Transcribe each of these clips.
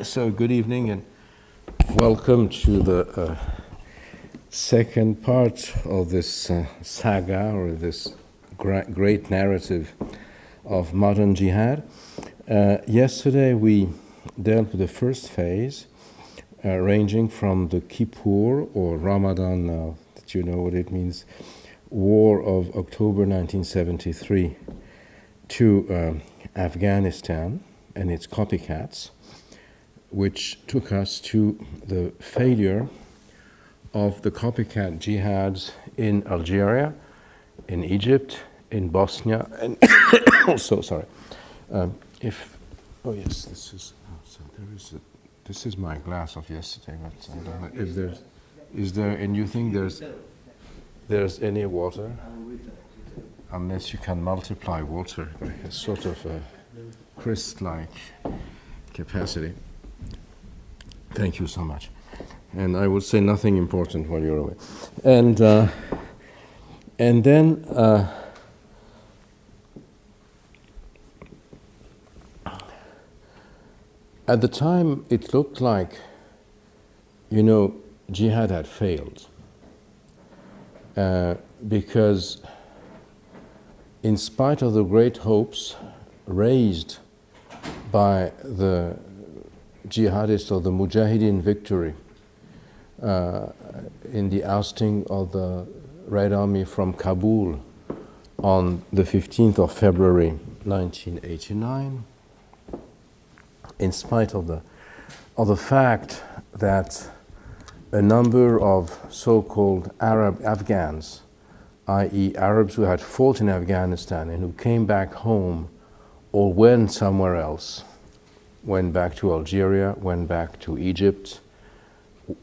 So good evening and welcome to the second part of this saga, or this great narrative of modern jihad. Yesterday we dealt with the first phase, ranging from the Kippur or Ramadan, that you know what it means, war of October 1973, to Afghanistan and its copycats, which took us to the failure of the copycat jihads in Algeria, in Egypt, in Bosnia, and also, oh yes, this is my glass of yesterday, but I don't know if is there, and you think there's any water? Unless you can multiply water by a sort of a crystal-like capacity. Thank you so much. And I will say nothing important while you're away. And then at the time it looked like, jihad had failed. Because in spite of the great hopes raised by the jihadists of the Mujahideen victory in the ousting of the Red Army from Kabul on the 15th of February 1989, in spite of the fact that a number of so-called Arab Afghans, i.e. Arabs who had fought in Afghanistan and who came back home or went somewhere else, went back to Algeria, went back to Egypt,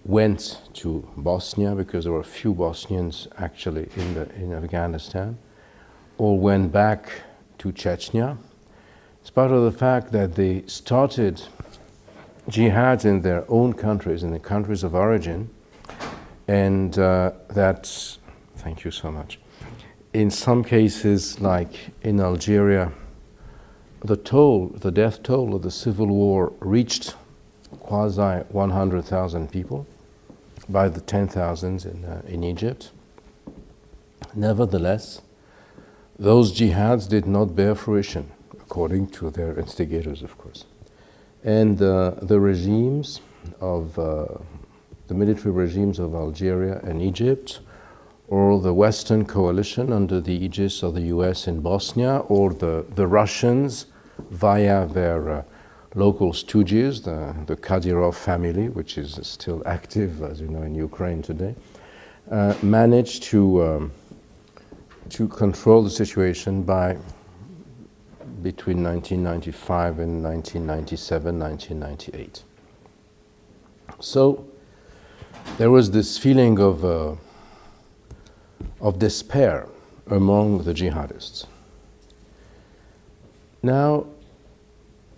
went to Bosnia, because there were a few Bosnians actually in Afghanistan, or went back to Chechnya. In spite of the fact that they started jihads in their own countries, in the countries of origin, and that, thank you so much, in some cases, like in Algeria, the death toll of the civil war reached quasi 100,000 people, by the 10,000s in Egypt. Nevertheless, those jihads did not bear fruition, according to their instigators, of course. And the regimes of, the military regimes of Algeria and Egypt, or the Western coalition under the aegis of the US in Bosnia, or the Russians via their local stooges, the Kadyrov family, which is still active, as you know, in Ukraine today, managed to control the situation by between 1995 and 1997, 1998. So there was this feeling of despair among the jihadists. Now,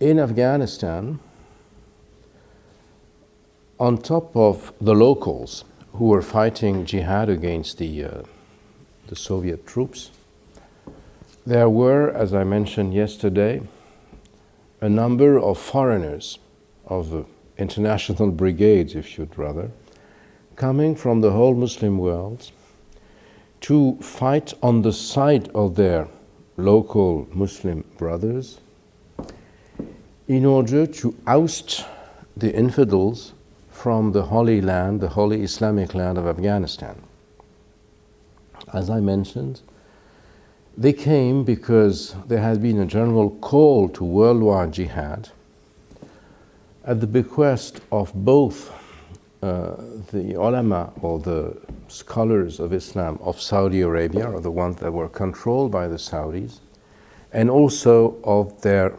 in Afghanistan, on top of the locals who were fighting jihad against the Soviet troops, there were, as I mentioned yesterday, a number of foreigners, of international brigades, if you'd rather, coming from the whole Muslim world to fight on the side of their local Muslim brothers in order to oust the infidels from the holy land, the holy Islamic land of Afghanistan. As I mentioned, they came because there had been a general call to worldwide jihad at the bequest of both the ulama, or the scholars of Islam of Saudi Arabia, or the ones that were controlled by the Saudis, and also of their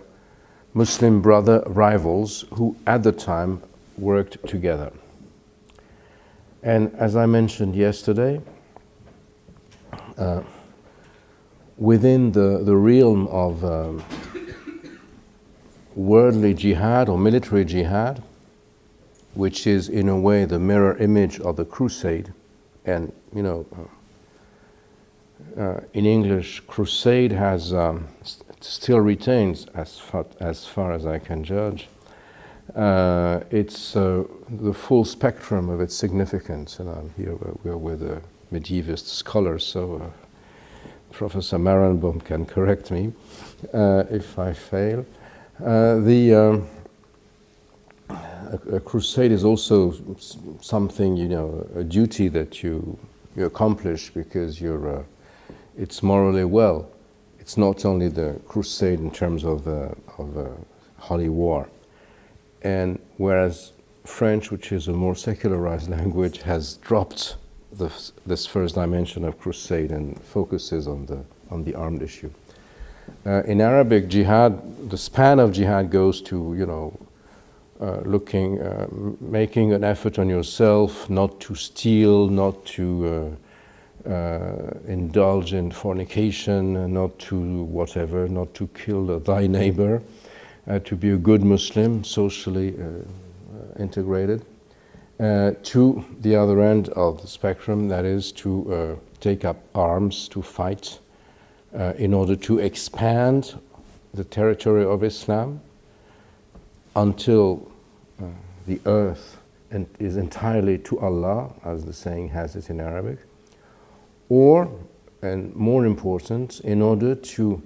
Muslim brother rivals who at the time worked together. And as I mentioned yesterday, within the realm of worldly jihad or military jihad, which is in a way the mirror image of the crusade, and in English, crusade has still retains, as far as I can judge, It's the full spectrum of its significance, and I'm here we're with a medievist scholar, so Professor Marenbaum can correct me if I fail. A crusade is also something, a duty that you accomplish because it's morally well. It's not only the crusade in terms of a holy war. And whereas French, which is a more secularized language, has dropped this first dimension of crusade and focuses on the armed issue. In Arabic, jihad, the span of jihad goes to, making an effort on yourself, not to steal, not to indulge in fornication, not to whatever, not to kill thy neighbor, to be a good Muslim, socially integrated, to the other end of the spectrum, that is to take up arms, to fight in order to expand the territory of Islam until the earth is entirely to Allah, as the saying has it in Arabic, or, and more important, in order to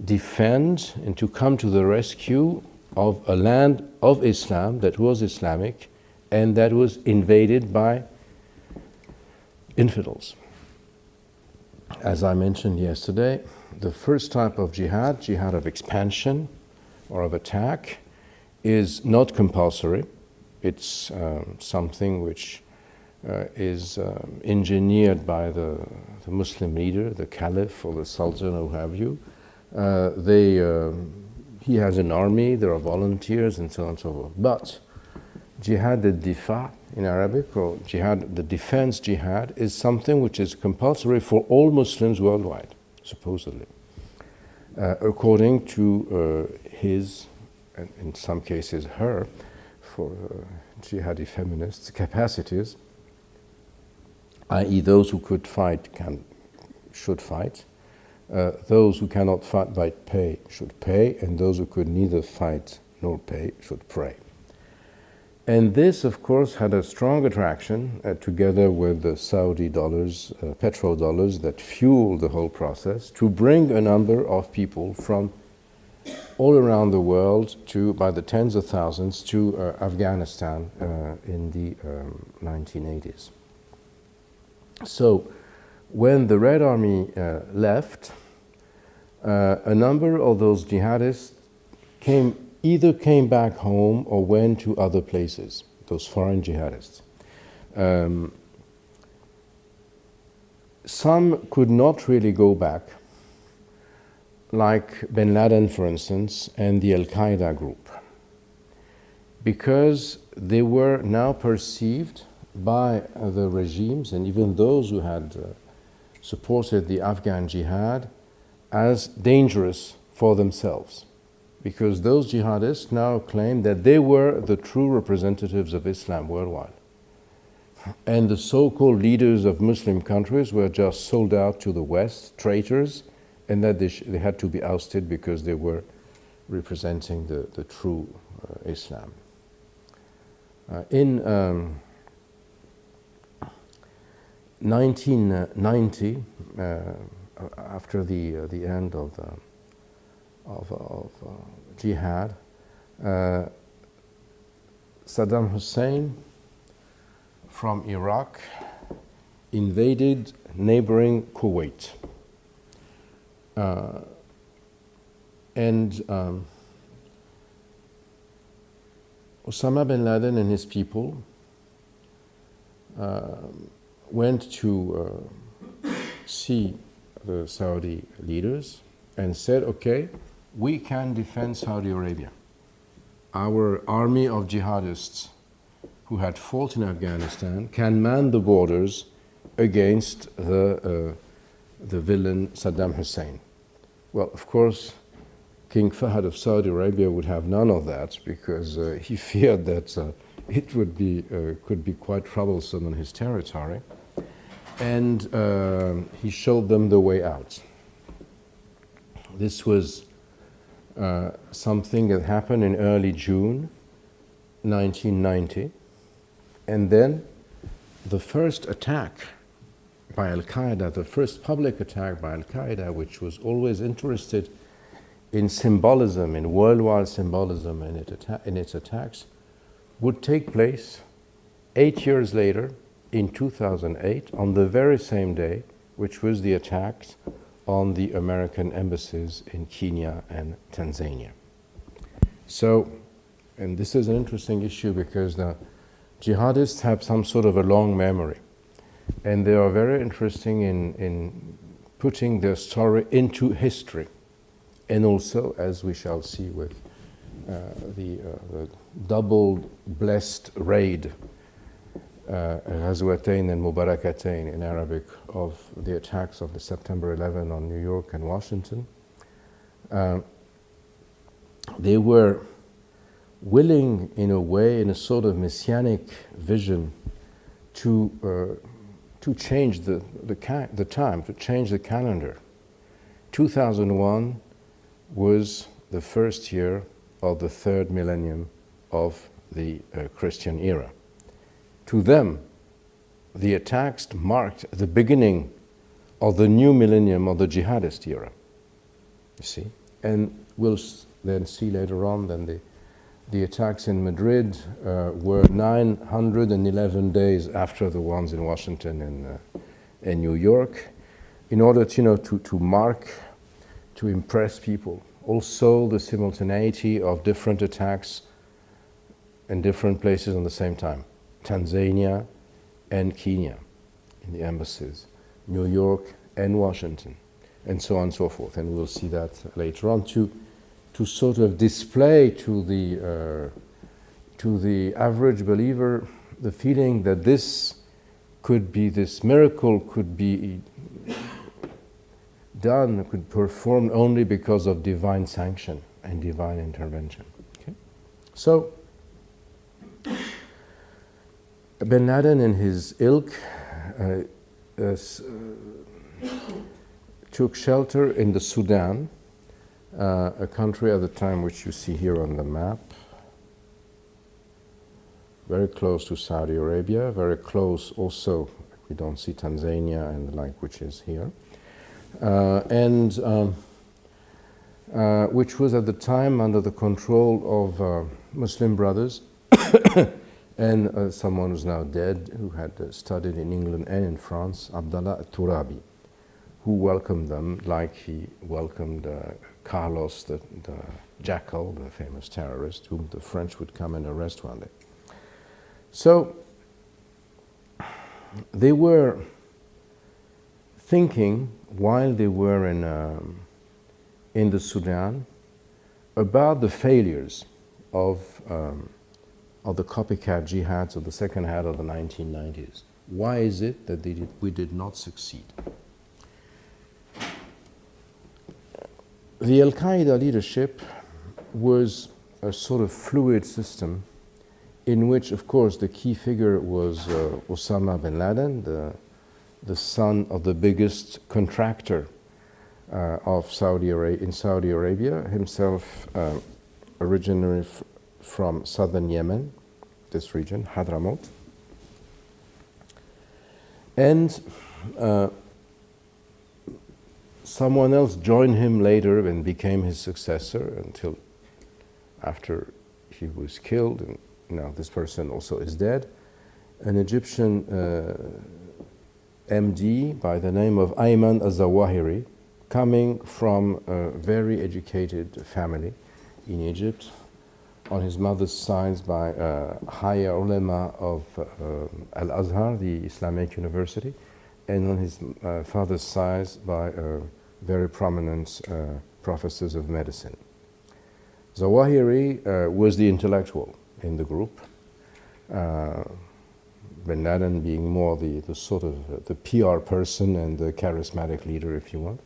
defend and to come to the rescue of a land of Islam that was Islamic and that was invaded by infidels. As I mentioned yesterday, the first type of jihad, jihad of expansion or of attack, is not compulsory. It's something which is engineered by the Muslim leader, the caliph or the sultan or who have you. He has an army, there are volunteers and so on and so forth. But jihad al-difa in Arabic, or jihad, the defense jihad, is something which is compulsory for all Muslims worldwide, supposedly, according to his, and in some cases her, for jihadi feminists, capacities, i.e. those who could fight should fight, those who cannot fight by pay should pay, and those who could neither fight nor pay should pray. And this, of course, had a strong attraction, together with the Saudi dollars, petrodollars that fueled the whole process, to bring a number of people from all around the world by the tens of thousands to Afghanistan in the 1980s. So when the Red Army left, a number of those jihadists either came back home or went to other places, those foreign jihadists. Some could not really go back, like bin Laden, for instance, and the Al-Qaeda group, because they were now perceived by the regimes and even those who had supported the Afghan jihad as dangerous for themselves, because those jihadists now claimed that they were the true representatives of Islam worldwide. And the so-called leaders of Muslim countries were just sold out to the West, traitors, and that they had to be ousted because they were representing the true Islam. In 1990, after the end of jihad, Saddam Hussein from Iraq invaded neighboring Kuwait. And Osama bin Laden and his people went to see the Saudi leaders and said, okay, we can defend Saudi Arabia. Our army of jihadists who had fought in Afghanistan can man the borders against the villain Saddam Hussein. Well, of course, King Fahd of Saudi Arabia would have none of that, because he feared that it could be quite troublesome in his territory. And he showed them the way out. This was something that happened in early June 1990, and then the first attack by Al-Qaeda, the first public attack by Al-Qaeda, which was always interested in symbolism, in worldwide symbolism in its attacks, would take place 8 years later in 2008 on the very same day, which was the attacks on the American embassies in Kenya and Tanzania. So, and this is an interesting issue because the jihadists have some sort of a long memory, and they are very interesting in putting their story into history. And also, as we shall see with the double blessed raid, Ghazwatain and Mubarakatain in Arabic, of the attacks of the September 11 on New York and Washington, they were willing, in a way, in a sort of messianic vision, to change the time, to change the calendar. 2001 was the first year of the third millennium of the Christian era. To them, the attacks marked the beginning of the new millennium of the jihadist era, you see. And we'll then see later on that the attacks in Madrid were 911 days after the ones in Washington and New York, in order to mark, to impress people. Also the simultaneity of different attacks in different places at the same time. Tanzania and Kenya in the embassies, New York and Washington, and so on and so forth. And we'll see that later on to sort of display to the average believer the feeling that this miracle could be done, could perform only because of divine sanction and divine intervention. Okay? So, Bin Laden and his ilk took shelter in the Sudan, a country at the time which you see here on the map, very close to Saudi Arabia, very close also, we don't see Tanzania and the like, which is here, which was at the time under the control of Muslim brothers and someone who's now dead, who had studied in England and in France, Abdallah Turabi, who welcomed them like he welcomed Carlos the Jackal, the famous terrorist, whom the French would come and arrest one day. So they were thinking, while they were in the Sudan, about the failures of the copycat jihads of the second half of the 1990s. Why is it that we did not succeed? The Al-Qaeda leadership was a sort of fluid system in which, of course, the key figure was Osama bin Laden, the son of the biggest contractor of Saudi Arabia, himself originally from southern Yemen, this region, Hadramaut. And someone else joined him later and became his successor until after he was killed, and now this person also is dead. An Egyptian MD by the name of Ayman al-Zawahiri, coming from a very educated family in Egypt, on his mother's side by higher ulama of Al-Azhar, the Islamic University, and on his father's side by very prominent professors of medicine. Zawahiri was the intellectual in the group, Bin Laden being more the sort of the PR person and the charismatic leader, if you want.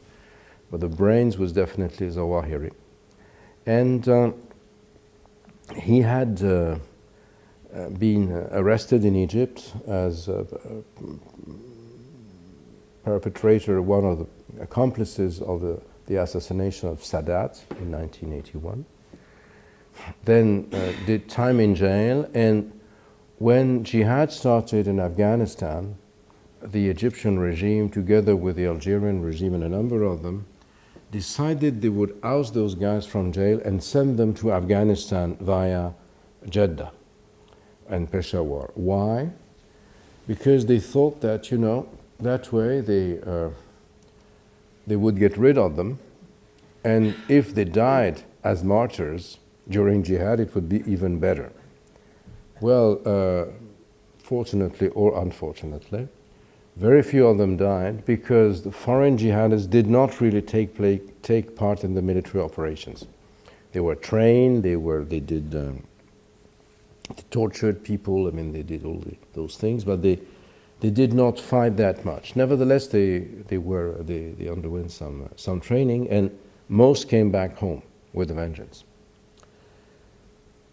But the brains was definitely Zawahiri. And he had been arrested in Egypt as a perpetrator, one of the accomplices of the assassination of Sadat in 1981. then did time in jail, and when jihad started in Afghanistan, the Egyptian regime, together with the Algerian regime and a number of them, decided they would oust those guys from jail and send them to Afghanistan via Jeddah and Peshawar. Why? Because they thought that, that way they would get rid of them, and if they died as martyrs during jihad, it would be even better. Well, fortunately or unfortunately, very few of them died because the foreign jihadists did not really take part in the military operations. They were trained, they tortured people, they did all those things, but they did not fight that much. Nevertheless, they underwent some training, and most came back home with a vengeance.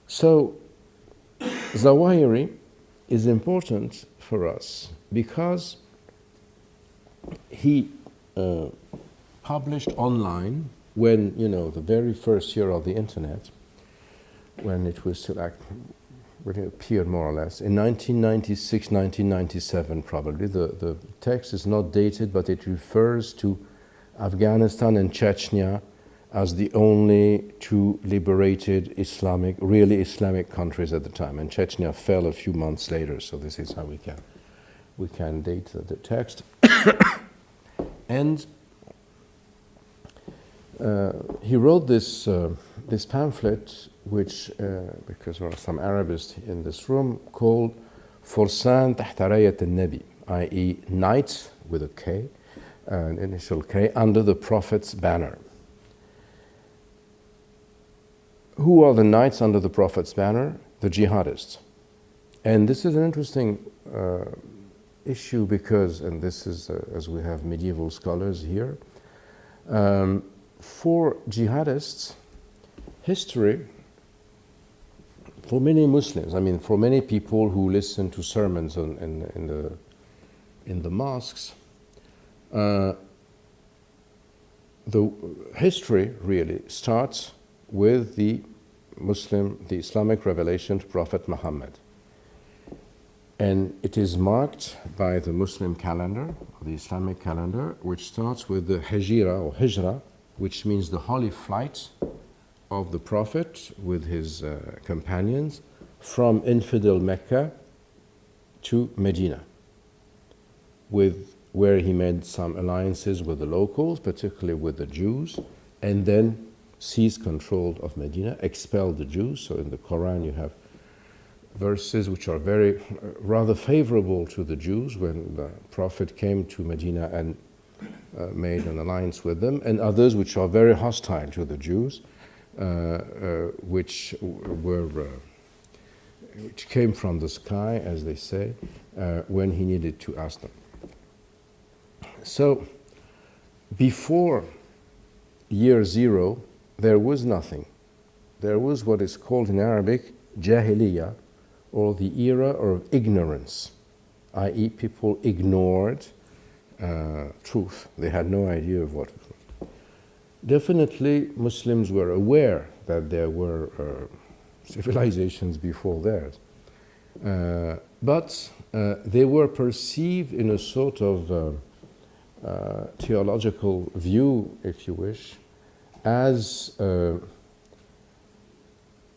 So Zawahiri is important for us because he published online when, the very first year of the internet, when it was still really appeared more or less, in 1996, 1997 probably. The text is not dated, but it refers to Afghanistan and Chechnya as the only two liberated really Islamic countries at the time. And Chechnya fell a few months later, so this is how we can date the text. And he wrote this pamphlet, which, because there are some Arabists in this room, called Forsan تحت راية النبي, i.e. Knights with a K, an initial K, under the Prophet's banner. Who are the knights under the Prophet's banner? The jihadists. And this is an interesting issue because, and this is as we have medieval scholars here, for jihadists, history, for many Muslims, for many people who listen to sermons in the mosques, the history really starts with the Islamic revelation to Prophet Muhammad. And it is marked by the Muslim calendar, the Islamic calendar, which starts with the Hijra or Hijra, which means the holy flight of the Prophet with his companions from infidel Mecca to Medina, where he made some alliances with the locals, particularly with the Jews, and then seized control of Medina, expelled the Jews. So in the Quran you have verses which are rather favorable to the Jews when the Prophet came to Medina and made an alliance with them, and others which are very hostile to the Jews, which came from the sky, as they say, when he needed to ask them. So before year zero, there was nothing. There was what is called in Arabic Jahiliyyah, or the era of ignorance, i.e. people ignored truth. They had no idea of what it was. Definitely Muslims were aware that there were civilizations before theirs, but they were perceived in a sort of theological view, if you wish, as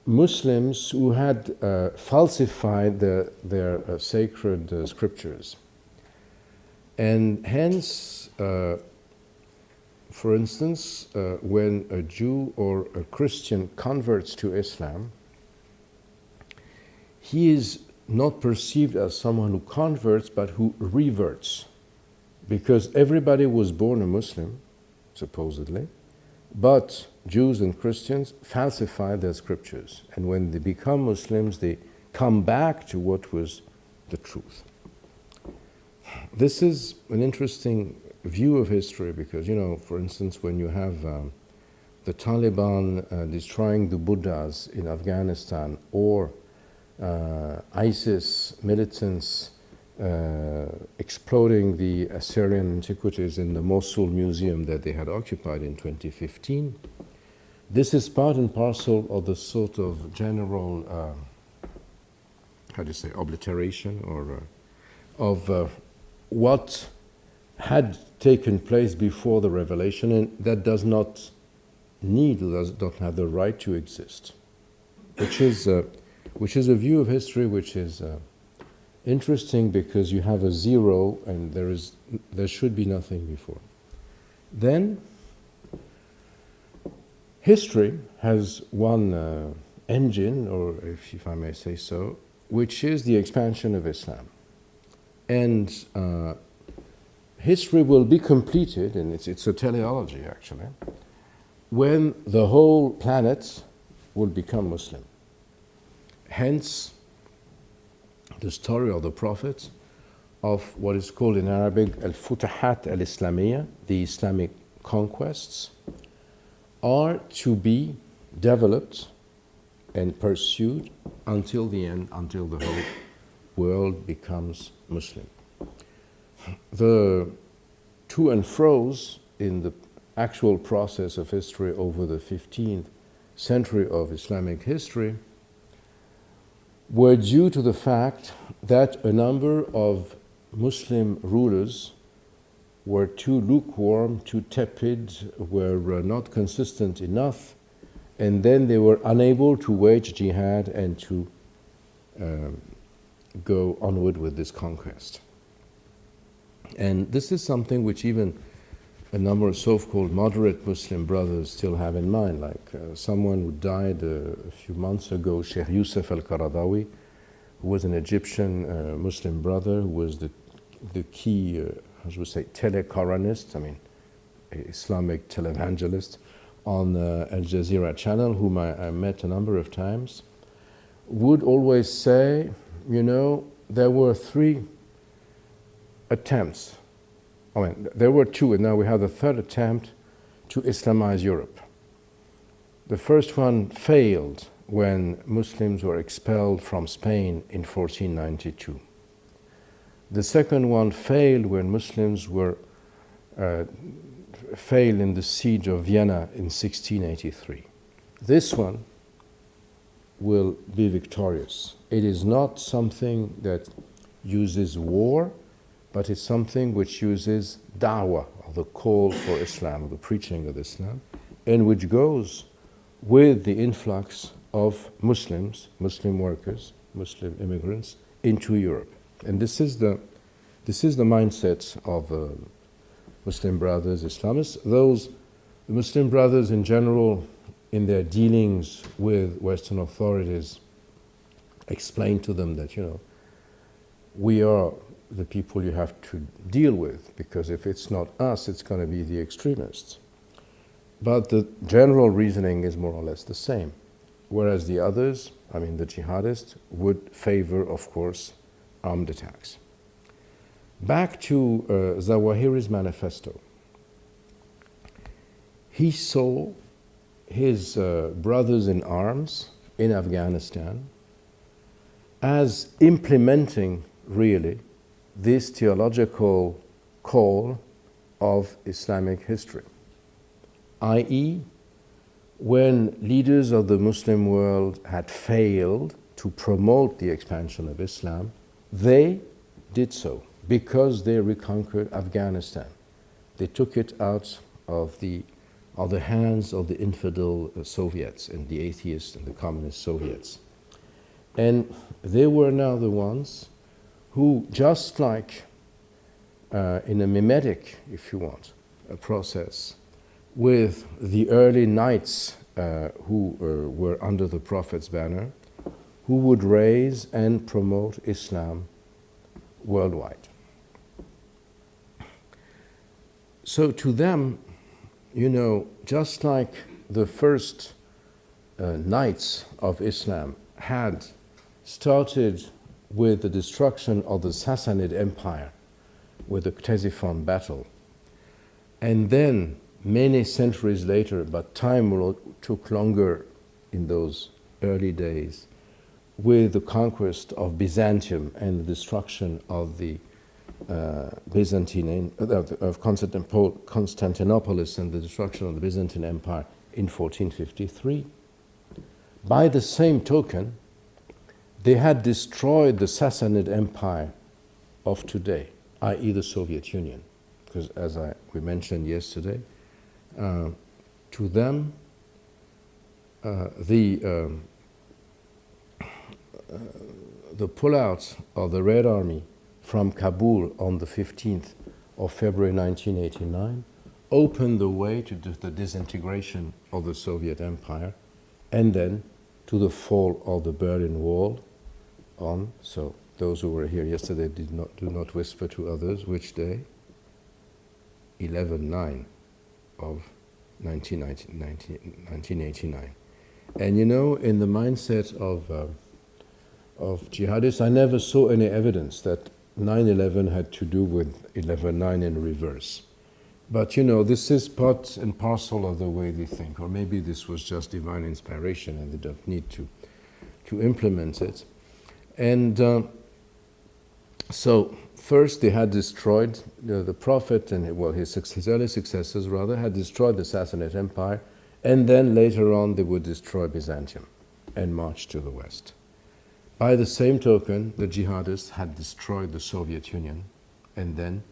Muslims who had falsified their sacred scriptures. And hence, for instance, when a Jew or a Christian converts to Islam, he is not perceived as someone who converts, but who reverts. Because everybody was born a Muslim, supposedly, but Jews and Christians falsify their scriptures. And when they become Muslims, they come back to what was the truth. This is an interesting view of history because, for instance, when you have the Taliban destroying the Buddhas in Afghanistan, or ISIS militants exploding the Assyrian antiquities in the Mosul museum that they had occupied in 2015, This is part and parcel of the sort of general, how do you say, obliteration or of what had taken place before the revelation, and that does not need, does not have the right to exist, which is a view of history which is interesting, because you have a zero and there should be nothing before. Then history has one engine, or if I may say so, which is the expansion of Islam. And history will be completed, and it's a teleology actually, when the whole planet will become Muslim. Hence, the story of the Prophet of what is called in Arabic al-Futuhat al-Islamiyya, the Islamic conquests, are to be developed and pursued until the end, until the whole world becomes Muslim. The to and fro's in the actual process of history over the 15th century of Islamic history were due to the fact that a number of Muslim rulers were too lukewarm, too tepid, were not consistent enough, and then they were unable to wage jihad and to go onward with this conquest. And this is something which even a number of so-called moderate Muslim brothers still have in mind, like someone who died a few months ago, Sheikh Yusuf al-Qaradawi, who was an Egyptian Muslim brother, who was the key, how should we say, tele-Quranist, I mean, Islamic televangelist on Al Jazeera channel, whom I met a number of times, would always say, you know, there were 3 attempts. I mean, there were 2, and now we have the 3rd attempt to Islamize Europe. The first one failed when Muslims were expelled from Spain in 1492. The second one failed when Muslims were failed in the siege of Vienna in 1683. This one will be victorious. It is not something that uses war, but it's something which uses da'wah, or the call for Islam, or the preaching of Islam, and which goes with the influx of Muslims, Muslim workers, Muslim immigrants into Europe. And this is the mindset of Muslim brothers, Islamists. The Muslim brothers in general, in their dealings with Western authorities, explain to them that, you know, we are the people you have to deal with, because if it's not us, it's going to be the extremists. But the general reasoning is more or less the same. Whereas the others, I mean the jihadists, would favor, of course, armed attacks. Back to Zawahiri's manifesto. He saw his brothers in arms in Afghanistan as implementing really this theological call of Islamic history, i.e., when leaders of the Muslim world had failed to promote the expansion of Islam, they did so because they reconquered Afghanistan. They took it out of the hands of the infidel Soviets and the atheists and the communist Soviets. And they were now the ones who, just like in a mimetic, if you want, a process, with the early knights who were under the Prophet's banner, who would raise and promote Islam worldwide. So to them, you know, just like the first knights of Islam had started with the destruction of the Sassanid Empire with the Ctesiphon battle, and then many centuries later, but time took longer in those early days, with the conquest of Byzantium and the destruction of the Constantinopolis and the destruction of the Byzantine Empire in 1453. By the same token, they had destroyed the Sassanid Empire of today, i.e. the Soviet Union. Because as we mentioned yesterday, to them, the pullout of the Red Army from Kabul on the 15th of February 1989 opened the way to the disintegration of the Soviet Empire and then to the fall of the Berlin Wall on, so those who were here yesterday do not whisper to others, which day? 11/9 of 1989. And you know, in the mindset of jihadists, I never saw any evidence that 9/11 had to do with 11/9 in reverse. But you know, this is part and parcel of the way they think, or maybe this was just divine inspiration and they don't need to implement it. And so first they had destroyed, the Prophet and his early successors rather, had destroyed the Sassanid Empire, and then later on they would destroy Byzantium and march to the west. By the same token, the jihadists had destroyed the Soviet Union, and then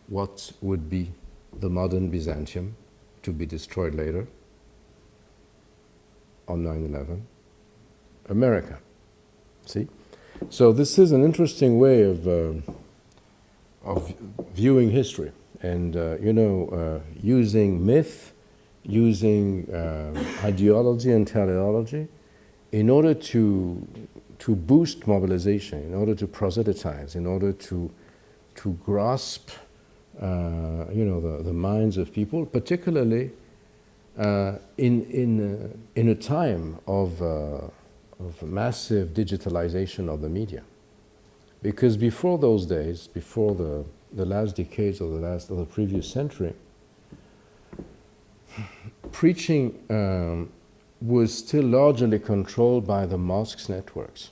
what would be the modern Byzantium to be destroyed later on 9/11? America. See? So this is an interesting way of viewing history, and using myth, using ideology and teleology in order to boost mobilization, in order to proselytize, in order to grasp the minds of people, particularly in a time of massive digitalization of the media. Because before those days, before the last decades of the previous century, preaching was still largely controlled by the mosques networks.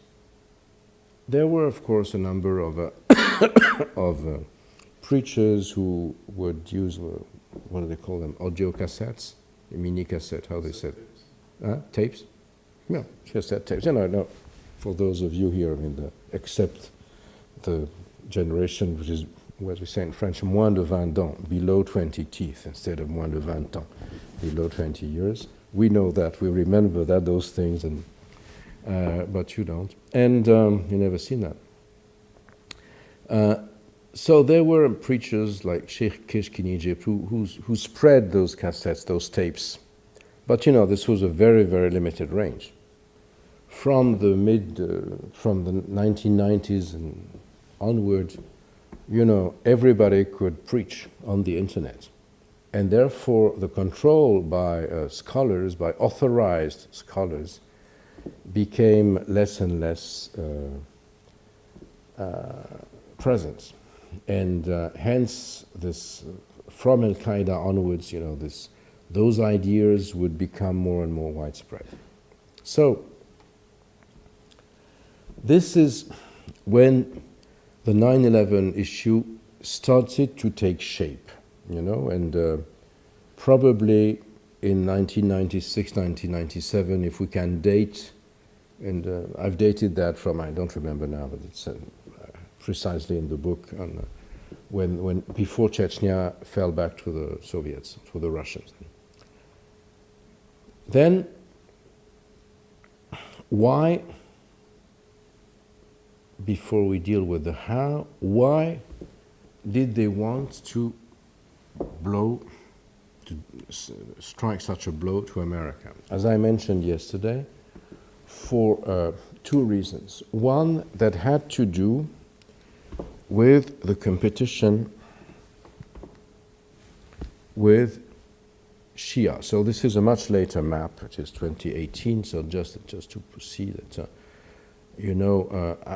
There were, of course, a number of preachers who would use, what do they call them, audio cassettes, mini cassette, how they said, tapes? No, cassette tapes. No, for those of you here, except the generation which is, what we say in French, moins de 20 ans, below 20 teeth, instead of moins de 20 ans, below 20 years. We know that, we remember that, those things, and but you don't. And you never seen that. So there were preachers like Sheikh Kishkinijib who spread those cassettes, those tapes. But this was a very, very limited range. From the 1990s and onward, everybody could preach on the internet. And therefore, the control by scholars, by authorized scholars, became less and less present. And hence, this, from Al-Qaeda onwards, those ideas would become more and more widespread. So, this is when the 9/11 issue started to take shape, and probably in 1996, 1997, if we can date, and I've dated that from, I don't remember now, but it's precisely in the book, on when before Chechnya fell back to the Soviets, to the Russians. Then, why, before we deal with the how, why did they want to strike such a blow to America? As I mentioned yesterday, for two reasons. One that had to do with the competition with Shia. So this is a much later map. It is 2018. So just to proceed,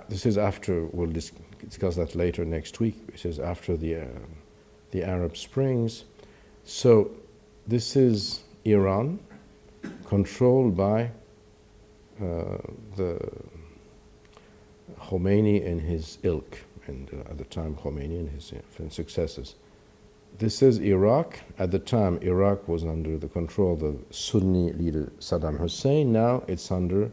this is after. We'll discuss that later next week. It is after the Arab Springs. So this is Iran, controlled by the Khomeini and his ilk, and at the time Khomeini and his successors. this is Iraq. At the time, Iraq was under the control of the Sunni leader Saddam Hussein. Now it's under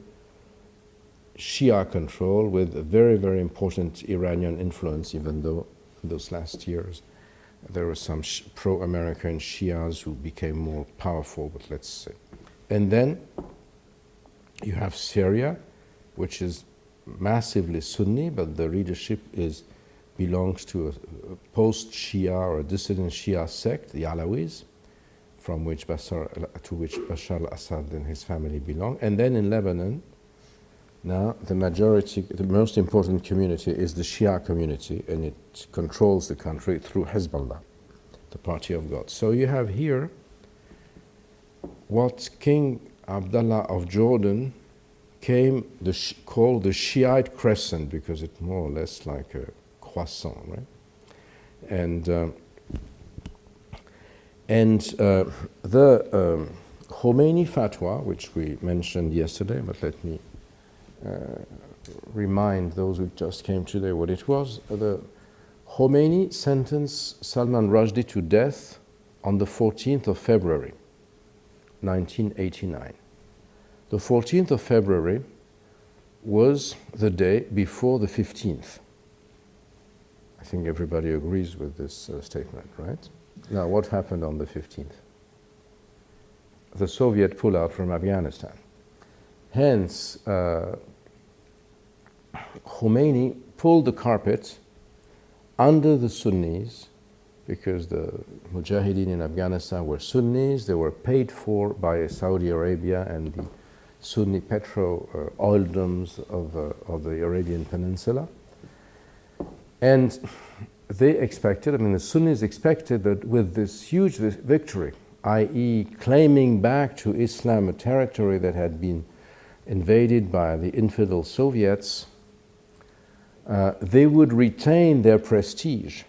Shia control with a very, very important Iranian influence, even though in those last years there were some pro-American Shias who became more powerful, but let's say. And then you have Syria, which is massively Sunni, but the leadership belongs to a post-Shia or a dissident Shia sect, the Alawis, to which Bashar al-Assad and his family belong. And then in Lebanon, now the most important community is the Shia community, and it controls the country through Hezbollah, the Party of God. So you have here what King Abdullah of Jordan called the Shiite crescent, because it's more or less like a croissant, right? And the Khomeini fatwa, which we mentioned yesterday, but let me remind those who just came today what it was. The Khomeini sentenced Salman Rushdie to death on the 14th of February, 1989. The 14th of February was the day before the 15th. I think everybody agrees with this statement, right? Now, what happened on the 15th? The Soviet pullout from Afghanistan. Hence, Khomeini pulled the carpet under the Sunnis, because the Mujahideen in Afghanistan were Sunnis. They were paid for by Saudi Arabia and the Sunni petro oildoms of the Arabian Peninsula. And they expected, the Sunnis expected that with this huge victory, i.e. claiming back to Islam a territory that had been invaded by the infidel Soviets, they would retain their prestige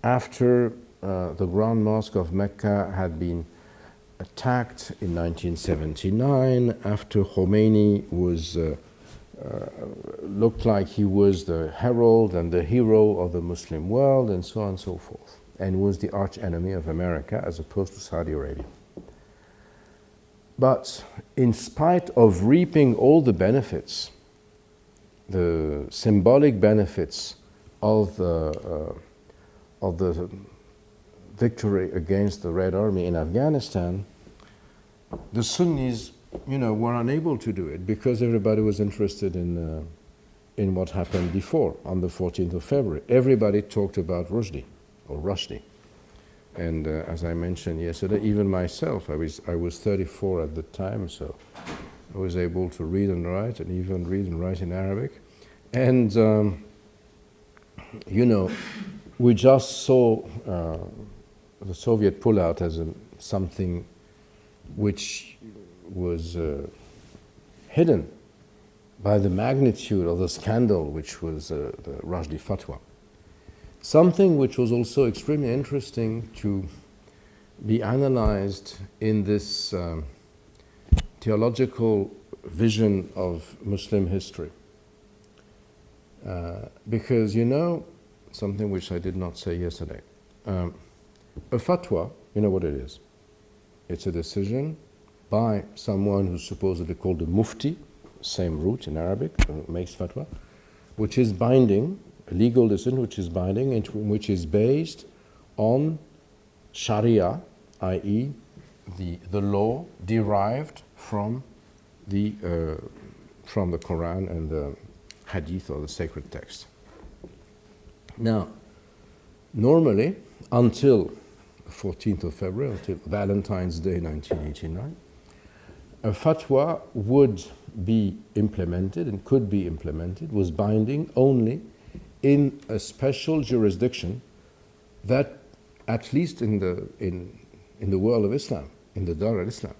after the Grand Mosque of Mecca had been attacked in 1979, after Khomeini was looked like he was the herald and the hero of the Muslim world, and so on and so forth, and was the arch enemy of America as opposed to Saudi Arabia. But in spite of reaping all the benefits, the symbolic benefits of the victory against the Red Army in Afghanistan, the Sunnis, were unable to do it because everybody was interested in what happened before, on the 14th of February. Everybody talked about Rushdie. And as I mentioned yesterday, even myself, I was 34 at the time, so I was able to read and write, and even read and write in Arabic. And, we just saw the Soviet pullout as something which was hidden by the magnitude of the scandal, which was the Rushdie fatwa. Something which was also extremely interesting to be analyzed in this theological vision of Muslim history. Because, something which I did not say yesterday, a fatwa, you know what it is? It's a decision by someone who's supposedly called a mufti, same root in Arabic, makes fatwa, which is binding, a legal decision which is binding, and which is based on Sharia, i.e. the law derived from the Quran and the Hadith, or the sacred text. Now, normally, until the 14th of February, until Valentine's Day 1989, a fatwa would be implemented and could be implemented, was binding only in a special jurisdiction that, at least in the world of Islam, in the Dar al-Islam,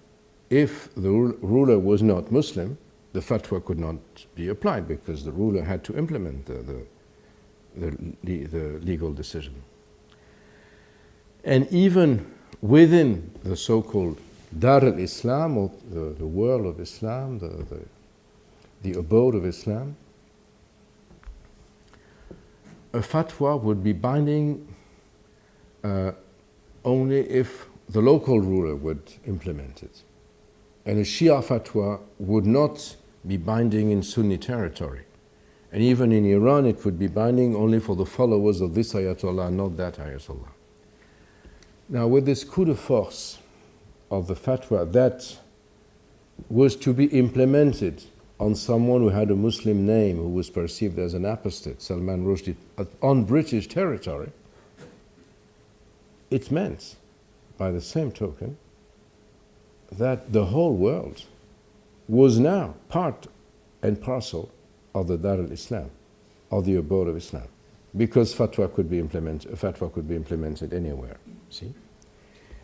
if the ruler was not Muslim, the fatwa could not be applied because the ruler had to implement the legal decision. And even within the so-called Dar al-Islam, or the world of Islam, the abode of Islam, a fatwa would be binding only if the local ruler would implement it. And a Shia fatwa would not be binding in Sunni territory. And even in Iran, it would be binding only for the followers of this Ayatollah, not that Ayatollah. Now, with this coup de force of the fatwa that was to be implemented on someone who had a Muslim name who was perceived as an apostate, Salman Rushdie, on British territory, it meant, by the same token, that the whole world was now part and parcel of the Dar al-Islam, of the abode of Islam, because fatwa could be implemented anywhere. See,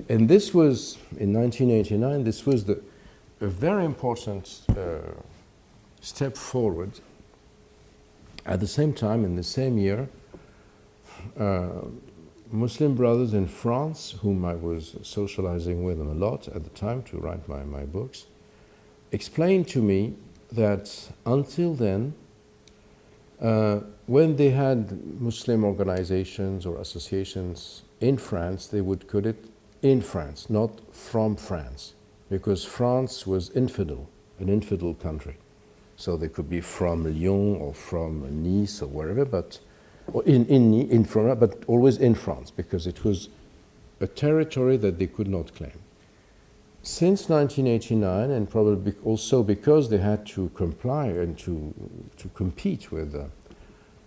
and this was in 1989. This was a very important step forward. At the same time, in the same year, Muslim brothers in France, whom I was socializing with them a lot at the time to write my books, explained to me that until then, when they had Muslim organizations or associations in France, they would call it in France, not from France, because France was infidel, an infidel country. So they could be from Lyon or from Nice or wherever, but or in France, but always in France, because it was a territory that they could not claim. Since 1989, and probably also because they had to comply and to compete with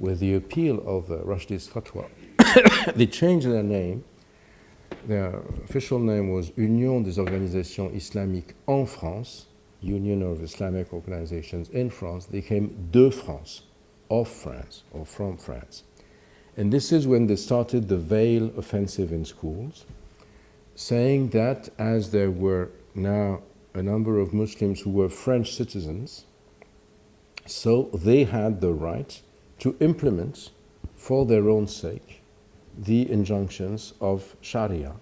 the appeal of Rushdie's fatwa, they changed their name. Their official name was Union des Organisations Islamiques en France, Union of Islamic Organizations in France. They came de France, of France, or from France. And this is when they started the Veil Offensive in schools, saying that as there were now a number of Muslims who were French citizens, so they had the right to implement, for their own sake, the injunctions of Sharia,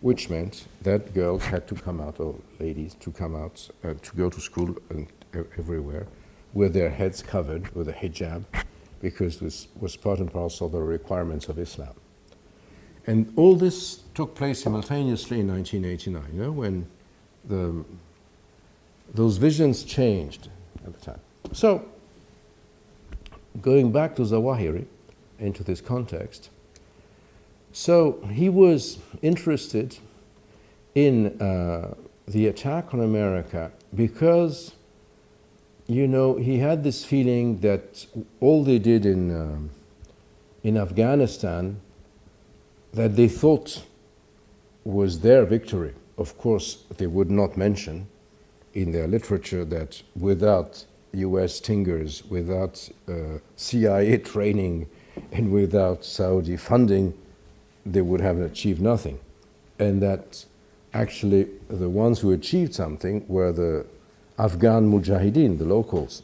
which meant that girls had to come out, or ladies to come out, to go to school and everywhere, with their heads covered with a hijab, because this was part and parcel of the requirements of Islam. And all this took place simultaneously in 1989, when those visions changed at the time. So, going back to Zawahiri, into this context, so he was interested in the attack on America because, he had this feeling that all they did in Afghanistan, that they thought was their victory. Of course, they would not mention in their literature that without US stingers, without CIA training, and without Saudi funding, they would have achieved nothing. And that actually the ones who achieved something were the Afghan Mujahideen, the locals,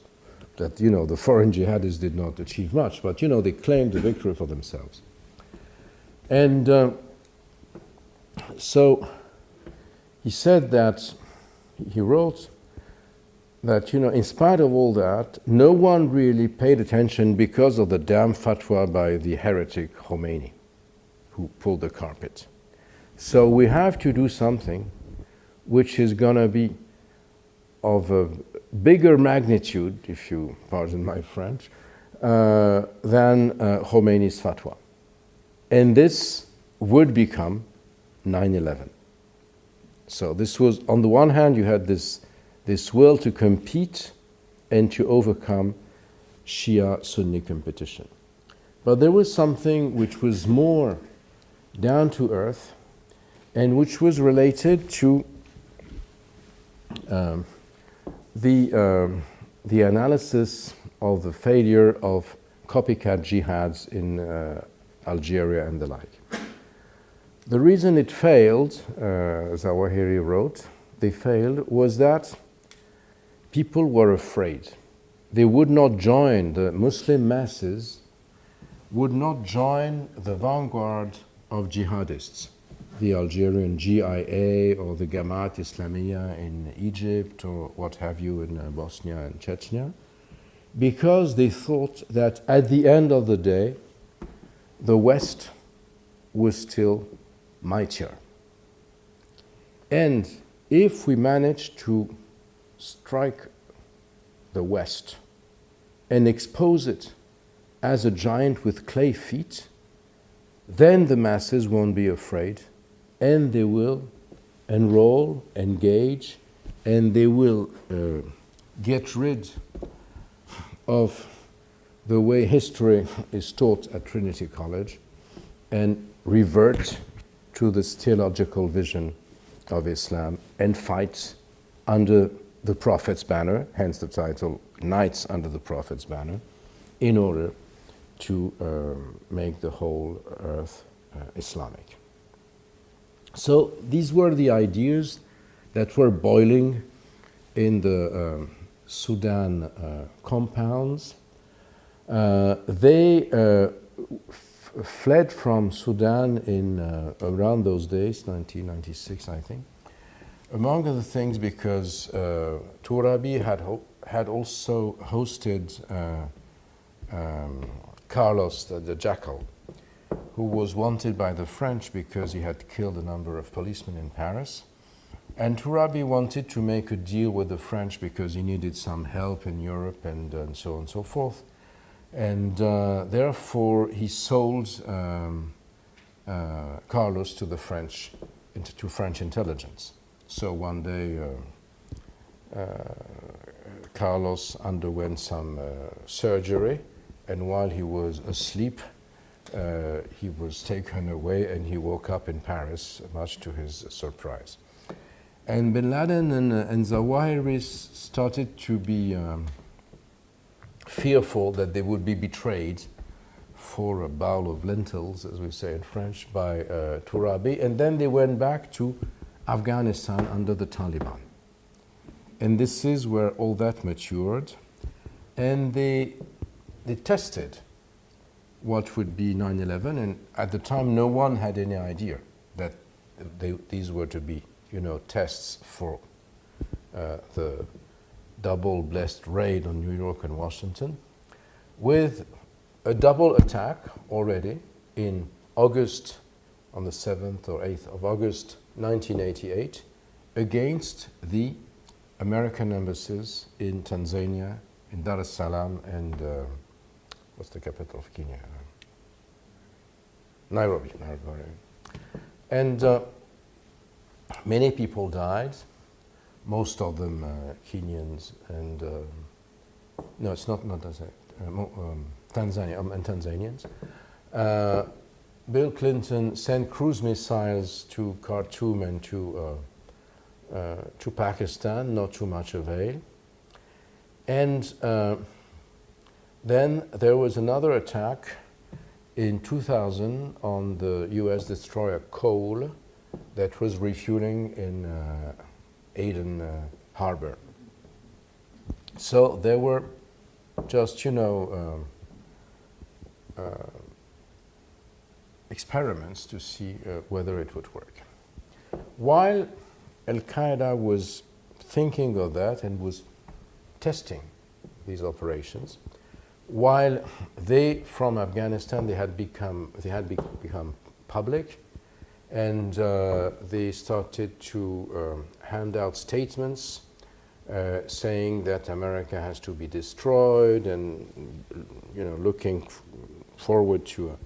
that, the foreign jihadists did not achieve much, but, they claimed the victory for themselves. And so he said that, he wrote that, in spite of all that, no one really paid attention because of the damn fatwa by the heretic Khomeini, who pulled the carpet. So we have to do something which is going to be of a bigger magnitude, if you pardon my French, than Khomeini's fatwa. And this would become 9/11. So this was, on the one hand, you had this will to compete and to overcome Shia-Sunni competition. But there was something which was more down to earth and which was related to the analysis of the failure of copycat jihads in Algeria and the like. The reason it failed, Zawahiri wrote, they failed, was that people were afraid. They would not join, the Muslim masses would not join the vanguard of jihadists, the Algerian GIA or the Jamaat Islamiyya in Egypt or what have you in Bosnia and Chechnya, because they thought that at the end of the day, the West was still mightier And if we manage to strike the West and expose it as a giant with clay feet, then the masses won't be afraid, and they will enroll, engage, and they will get rid of the way history is taught at Trinity College and revert to this theological vision of Islam and fight under the Prophet's banner, hence the title Knights Under the Prophet's Banner, in order to make the whole earth Islamic. So these were the ideas that were boiling in the Sudan compounds. They fled from Sudan in around those days, 1996, I think. Among other things, because Tourabi had also hosted Carlos the Jackal, who was wanted by the French because he had killed a number of policemen in Paris. And Tourabi wanted to make a deal with the French because he needed some help in Europe and so on and so forth. And therefore he sold Carlos to the French, to French intelligence. So one day Carlos underwent some surgery, and while he was asleep, he was taken away and he woke up in Paris, much to his surprise. And bin Laden and Zawahiri started to be fearful that they would be betrayed for a bowl of lentils, as we say in French, by Tourabi. And then they went back to Afghanistan under the Taliban. And this is where all that matured. And they tested what would be 9/11. And at the time, no one had any idea that these were to be, tests for the double blessed raid on New York and Washington, with a double attack already in August, on the 7th or 8th of August 1988, against the American embassies in Tanzania, in Dar es Salaam, and what's the capital of Kenya? Nairobi. And many people died, most of them Kenyans, and no, it's not Tanzania, and Tanzanians. Bill Clinton sent cruise missiles to Khartoum and to Pakistan, not too much avail. And then there was another attack in 2000 on the US destroyer Ecole that was refueling in Aden Harbor. So there were just, experiments to see whether it would work. While Al-Qaeda was thinking of that and was testing these operations, while they, from Afghanistan, they had become public, and they started to hand out statements saying that America has to be destroyed, and looking forward to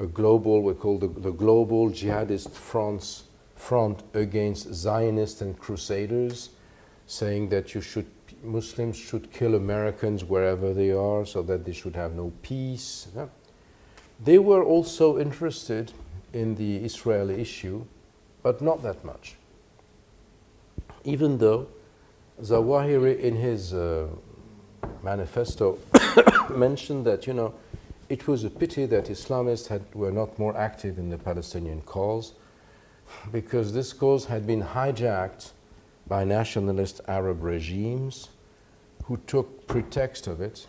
a global, we call the global jihadist front against Zionists and Crusaders, saying that Muslims should kill Americans wherever they are, so that they should have no peace. Yeah. They were also interested in the Israeli issue, but not that much. Even though Zawahiri, in his manifesto, mentioned that, it was a pity that Islamists were not more active in the Palestinian cause, because this cause had been hijacked by nationalist Arab regimes who took pretext of it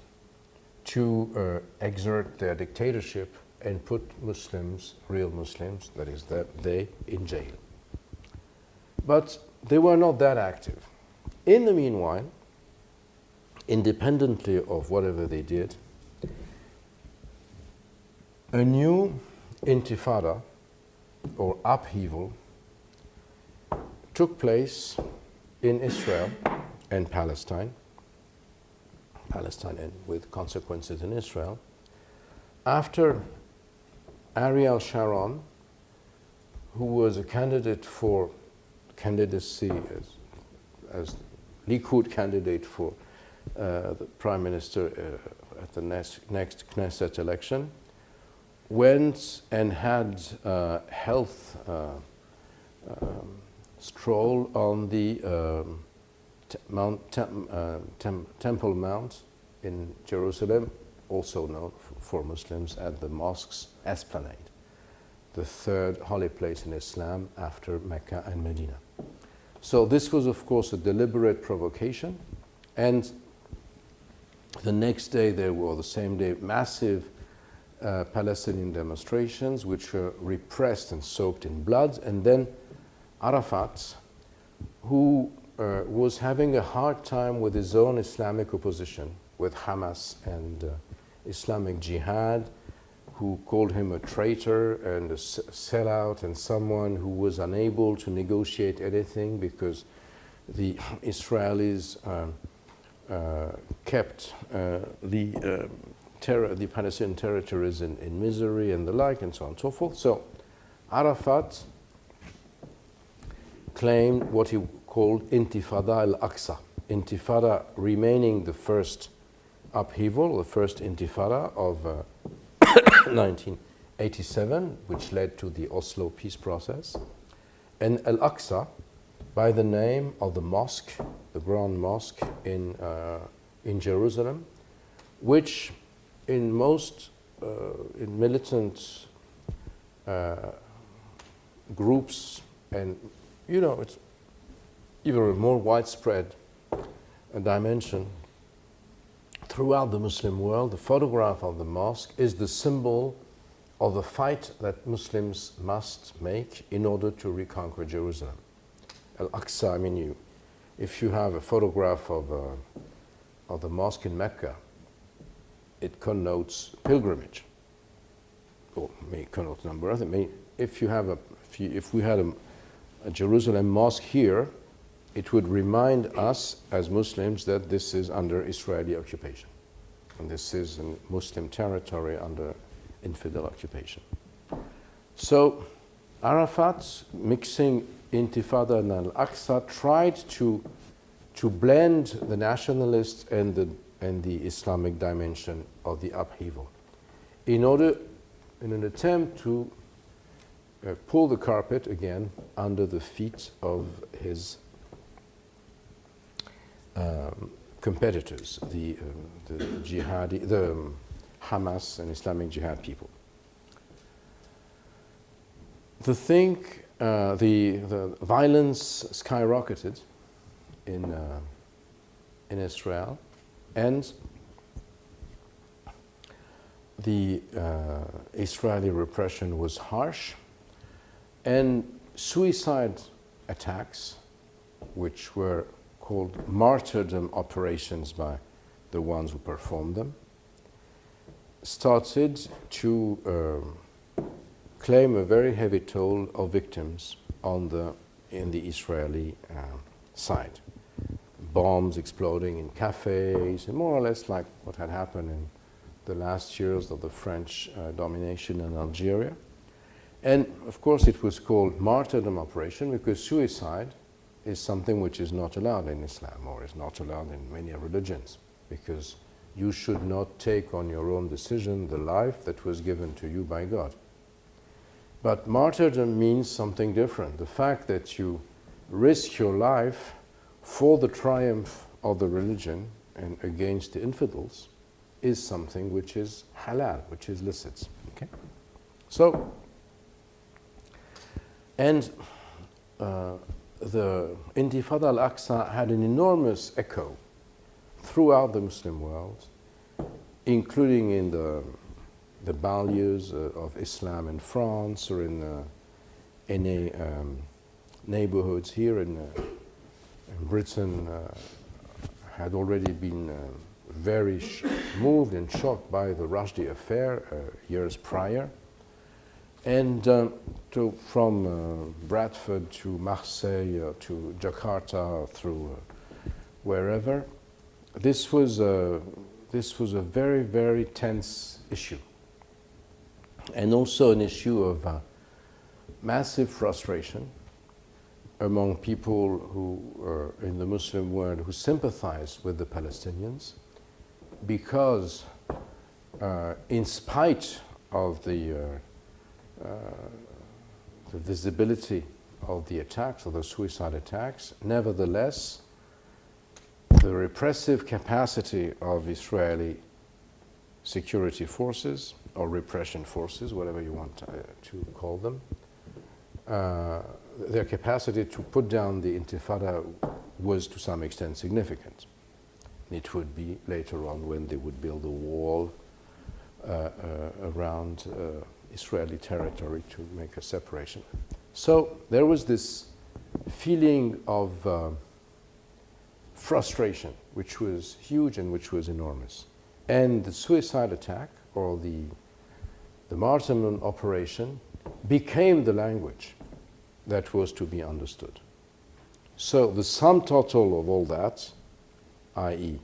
to exert their dictatorship and put Muslims, real Muslims, that is they, in jail. But they were not that active. In the meanwhile, independently of whatever they did, a new intifada, or upheaval, took place in Israel and Palestine and with consequences in Israel, after Ariel Sharon, who was a candidate for candidacy as Likud candidate for the prime minister at the next Knesset election, went and had a health stroll on the Temple Mount in Jerusalem, also known for Muslims as the mosque's esplanade, the third holy place in Islam after Mecca and Medina. So this was, of course, a deliberate provocation, and the next day there were, the same day, massive Palestinian demonstrations which were repressed and soaked in blood, and then Arafat, who was having a hard time with his own Islamic opposition, with Hamas and Islamic Jihad, who called him a traitor and a sellout and someone who was unable to negotiate anything because the Israelis kept the Palestinian territories in misery and the like, and so on and so forth. So Arafat claimed what he called Intifada al-Aqsa, Intifada remaining the first upheaval, the first Intifada of 1987, which led to the Oslo peace process, and Al-Aqsa by the name of the mosque, the Grand Mosque in Jerusalem, which in most in militant groups, and it's even a more widespread dimension throughout the Muslim world. The photograph of the mosque is the symbol of the fight that Muslims must make in order to reconquer Jerusalem. Al-Aqsa, I mean, if you have a photograph of the mosque in Mecca, it connotes pilgrimage, or may connote a number of things. If we had a Jerusalem mosque here, it would remind us as Muslims that this is under Israeli occupation, and this is in Muslim territory under infidel occupation. So Arafat, mixing Intifada and Al-Aqsa, tried to blend the nationalist and the Islamic dimension of the upheaval in an attempt to pull the carpet again under the feet of his competitors, the Hamas and Islamic Jihad people. The violence skyrocketed in Israel, and the Israeli repression was harsh, and suicide attacks, which were called martyrdom operations by the ones who performed them, started to claim a very heavy toll of victims in the Israeli side. Bombs exploding in cafes, and more or less like what had happened in the last years of the French domination in Algeria. And of course it was called martyrdom operation because suicide is something which is not allowed in Islam, or is not allowed in many religions, because you should not take on your own decision the life that was given to you by God. But martyrdom means something different. The fact that you risk your life for the triumph of the religion and against the infidels is something which is halal, which is licit. Okay? So, and the Intifada al-Aqsa had an enormous echo throughout the Muslim world, including in the banlieues of Islam in France, or in any neighborhoods here in Britain. Had already been very moved and shocked by the Rushdie affair years prior. And from Bradford to Marseille to Jakarta through wherever, this was a very, very tense issue, and also an issue of massive frustration among people who are in the Muslim world who sympathize with the Palestinians, because in spite of the visibility of the attacks, of the suicide attacks, nevertheless, the repressive capacity of Israeli security forces, or repression forces, whatever you want to call them, their capacity to put down the Intifada was to some extent significant. It would be later on when they would build a wall around Israeli territory to make a separation. So there was this feeling of frustration, which was huge and which was enormous. And the suicide attack, or the martyrdom operation, became the language that was to be understood. So the sum total of all that, i.e.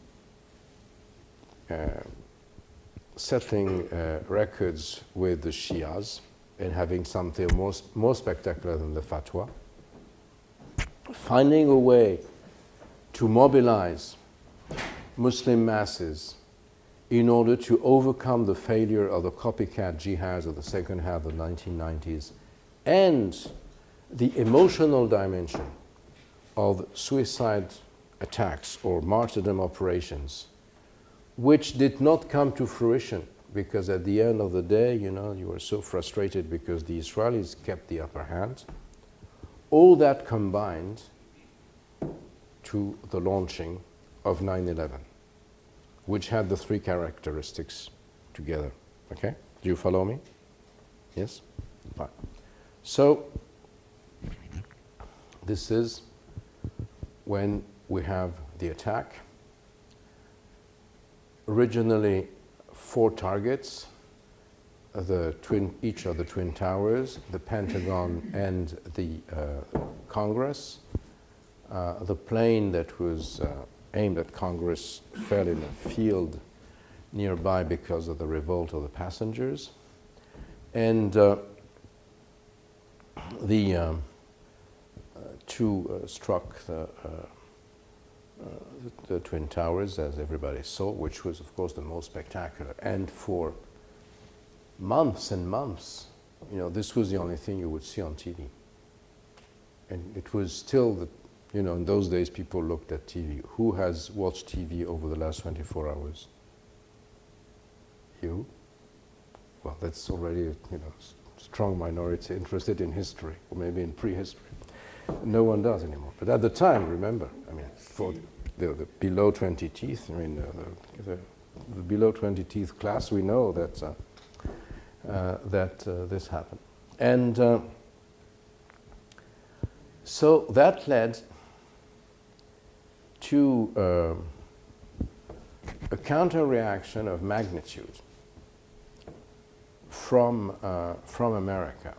Settling records with the Shias and having something more spectacular than the fatwa, finding a way to mobilize Muslim masses in order to overcome the failure of the copycat jihads of the second half of the 1990s, and the emotional dimension of suicide attacks or martyrdom operations, which did not come to fruition because at the end of the day, you were so frustrated because the Israelis kept the upper hand. All that combined to the launching of 9/11, which had the three characteristics together. Okay? Do you follow me? Yes? Fine. So, this is when we have the attack. Originally, 4 targets, each of the Twin Towers, the Pentagon, and the Congress. The plane that was aimed at Congress fell in a field nearby because of the revolt of the passengers. And the 2 struck the Twin Towers, as everybody saw, which was, of course, the most spectacular. And for months and months, this was the only thing you would see on TV. And it was still, in those days, people looked at TV. Who has watched TV over the last 24 hours? You? Well, that's already, a strong minority interested in history, or maybe in prehistory. No one does anymore. But at the time, remember, for the below 20 teeth, the below 20 teeth class, we know that this happened. And so that led to a counter-reaction of magnitude from America.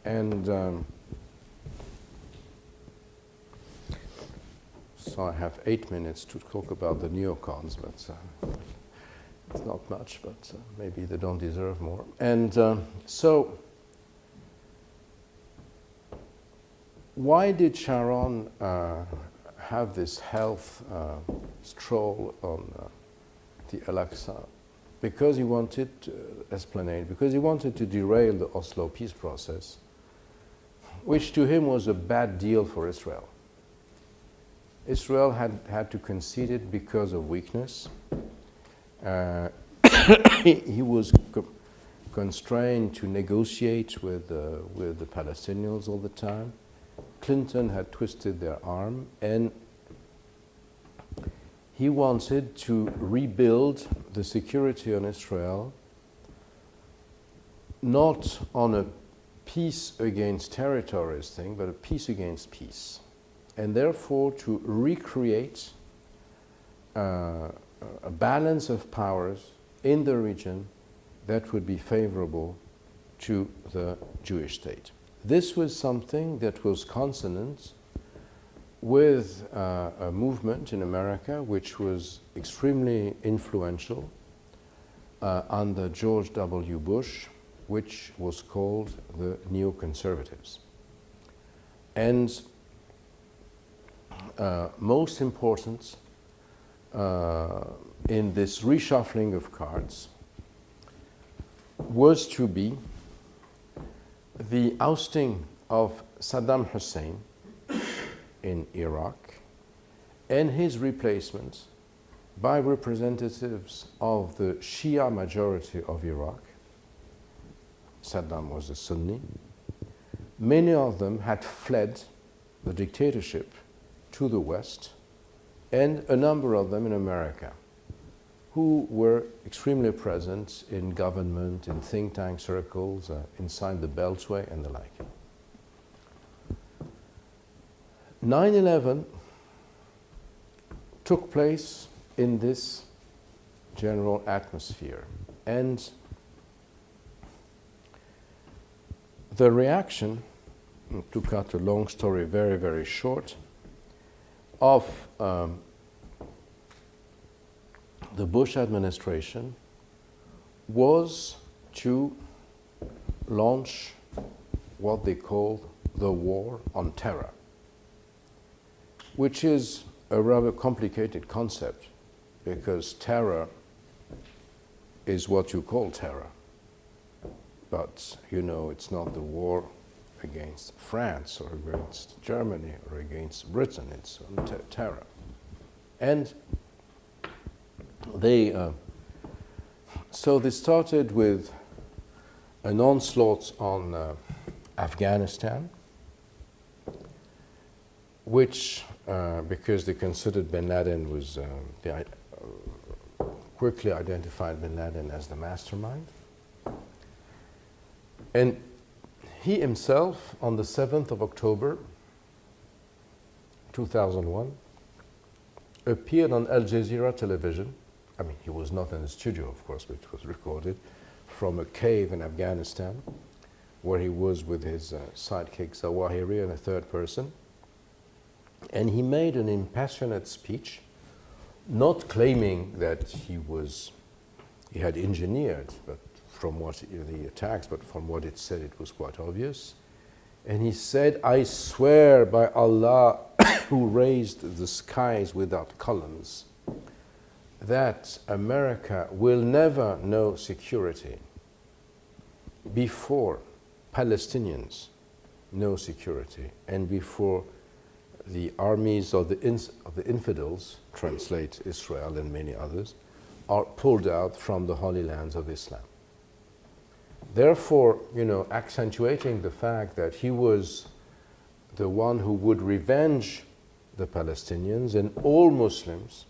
And so I have 8 minutes to talk about the neocons, but it's not much, but maybe they don't deserve more. And so why did Sharon have this health stroll on the Al-Aqsa? Because he wanted esplanade, because he wanted to derail the Oslo peace process, which to him was a bad deal for Israel. Israel had to concede it because of weakness. He was constrained to negotiate with the Palestinians all the time. Clinton had twisted their arm, and he wanted to rebuild the security on Israel, not on a peace against terrorists thing, but a peace against peace. And therefore to recreate a balance of powers in the region that would be favorable to the Jewish state. This was something that was consonant with a movement in America which was extremely influential under George W. Bush, which was called the neoconservatives. And most important in this reshuffling of cards was to be the ousting of Saddam Hussein in Iraq and his replacement by representatives of the Shia majority of Iraq. Saddam was a Sunni. Many of them had fled the dictatorship to the West, and a number of them in America, who were extremely present in government, in think tank circles, inside the Beltway and the like. 9/11 took place in this general atmosphere, and the reaction, to cut a long story very, very short, of the Bush administration was to launch what they called the war on terror, which is a rather complicated concept, because terror is what you call terror. But you know, it's not the war against France or against Germany or against Britain, it's on terror. And so they started with an onslaught on Afghanistan, which, because they considered bin Laden was, they quickly identified bin Laden as the mastermind. And he himself, on the 7th of October 2001, appeared on Al Jazeera television. I mean, he was not in the studio, of course, but it was recorded from a cave in Afghanistan, where he was with his sidekick Zawahiri and a third person. And he made an impassionate speech, not claiming that he had engineered, but from what the attacks, but from what it said, it was quite obvious. And he said, "I swear by Allah who raised the skies without columns, that America will never know security before Palestinians know security and before the armies of the infidels, translate Israel and many others, are pulled out from the holy lands of Islam." Therefore, you know, accentuating the fact that he was the one who would revenge the Palestinians and all Muslims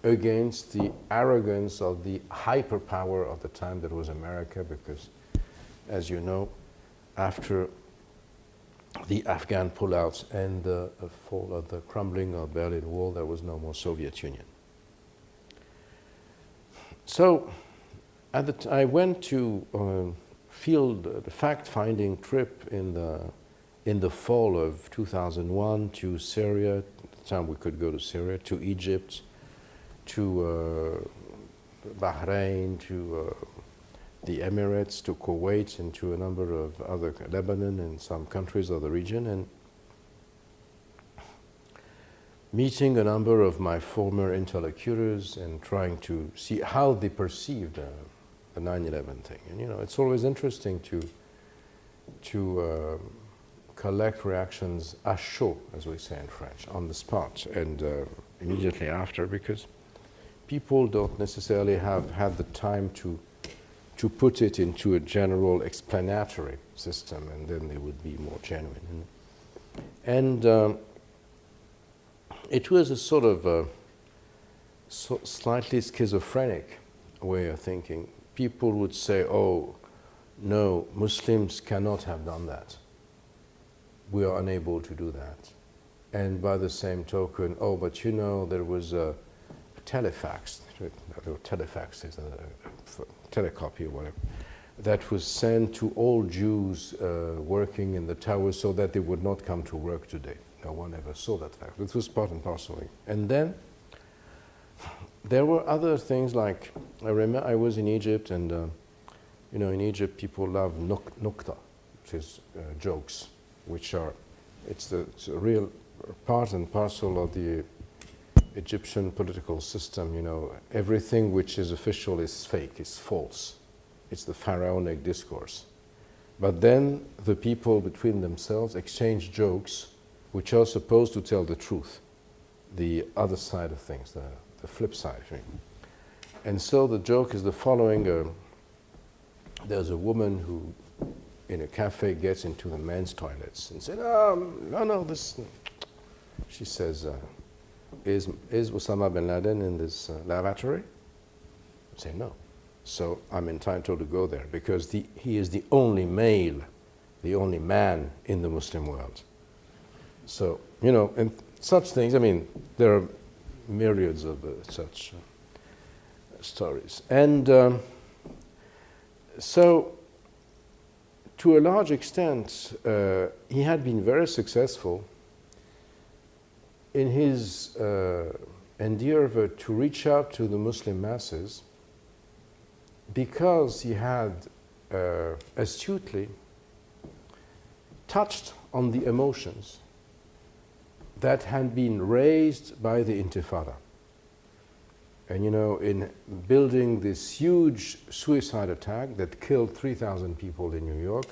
against the arrogance of the hyperpower of the time that was America, because, as you know, after the Afghan pullouts and the fall of the crumbling of Berlin Wall, there was no more Soviet Union. So, I went to field fact-finding trip in the fall of 2001 to Syria. At the time we could go to Syria, to Egypt, to Bahrain, to the Emirates, to Kuwait, and to a number of other, Lebanon and some countries of the region, and meeting a number of my former interlocutors and trying to see how they perceived the 9/11 thing. And you know, it's always interesting to collect reactions à chaud, as we say in French, on the spot and immediately after, because people don't necessarily have had the time to put it into a general explanatory system, and then they would be more genuine. And it was a sort of slightly schizophrenic way of thinking. People would say, "Oh, no, Muslims cannot have done that. We are unable to do that." And by the same token, "Oh, but you know, there was a telefax, telefax is a telecopy or whatever, that was sent to all Jews working in the towers so that they would not come to work today. No one ever saw that fact. It was part and parcel. And then there were other things like, I remember I was in Egypt, and you know, in Egypt people love nukta, which is jokes, which are, it's a real part and parcel of the Egyptian political system. You know, everything which is official is fake, is false. It's the pharaonic discourse. But then the people between themselves exchange jokes which are supposed to tell the truth, the other side of things, the flip side of things. And so the joke is the following. There's a woman who, in a cafe, gets into the men's toilets and said, no, this... She says, is Osama bin Laden in this lavatory? I say, no. So I'm entitled to go there because he is the only male, the only man in the Muslim world. So, you know, and such things, I mean, there are myriads of such stories. And so, to a large extent, he had been very successful in his endeavor to reach out to the Muslim masses because he had astutely touched on the emotions that had been raised by the Intifada. And you know, in building this huge suicide attack that killed 3,000 people in New York,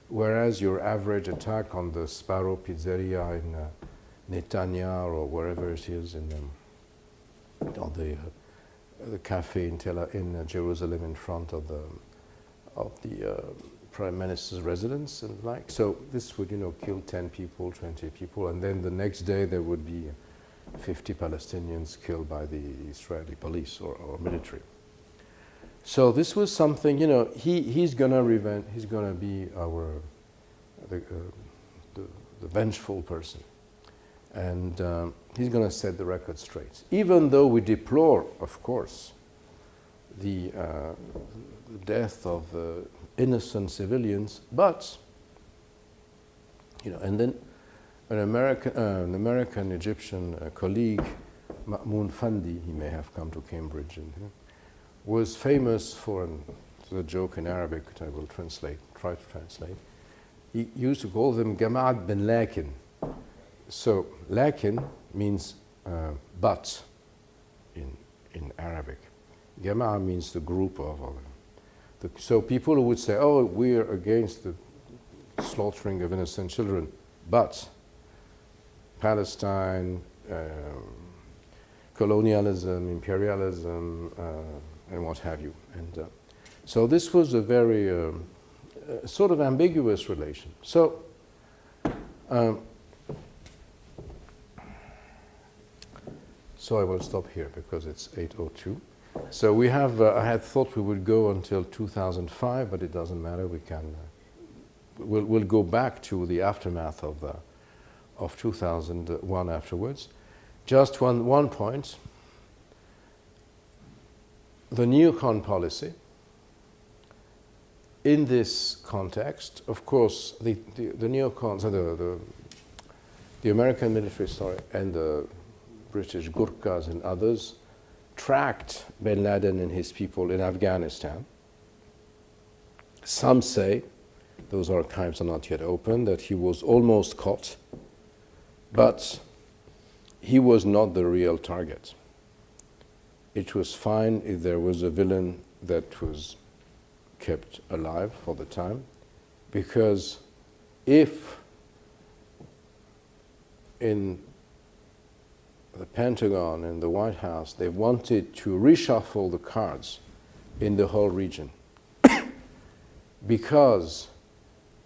whereas your average attack on the Sparrow Pizzeria in Netanya or wherever it is, on the cafe in Jerusalem in front of the Prime Minister's residence and like. So this would, you know, kill 10 people, 20 people, and then the next day there would be 50 Palestinians killed by the Israeli police or military. So this was something, you know, he's gonna be the vengeful person, and he's gonna set the record straight. Even though we deplore, of course, the death of innocent civilians, but you know, and then an American Egyptian colleague, Ma'moun Fandi, he may have come to Cambridge, and was famous for the joke in Arabic that I will try to translate. He used to call them Jama'at bin Lakin. So Lakin means but in Arabic. Jama'a means the group of them. So people who would say, oh, we're against the slaughtering of innocent children, but Palestine, colonialism, imperialism, and what have you. And so this was a very sort of ambiguous relation. So so I will stop here because it's 8:02. So we have, I had thought we would go until 2005, but it doesn't matter. We can, we'll go back to the aftermath of 2001 afterwards. Just one point. The neocon policy, in this context, of course, the neocons, the American military, and the British Gurkhas and others tracked bin Laden and his people in Afghanistan. Some say, those archives are not yet open, that he was almost caught, but he was not the real target. It was fine if there was a villain that was kept alive for the time, because if in the Pentagon and the White House, they wanted to reshuffle the cards in the whole region because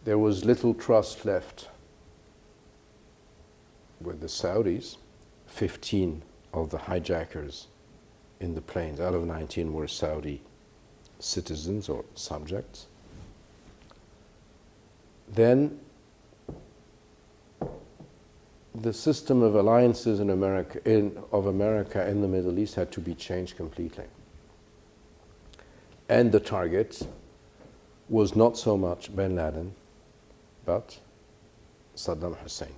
there was little trust left with the Saudis. 15 of the hijackers in the planes out of 19 were Saudi citizens or subjects. Then the system of alliances in America and the Middle East had to be changed completely. And the target was not so much bin Laden, but Saddam Hussein.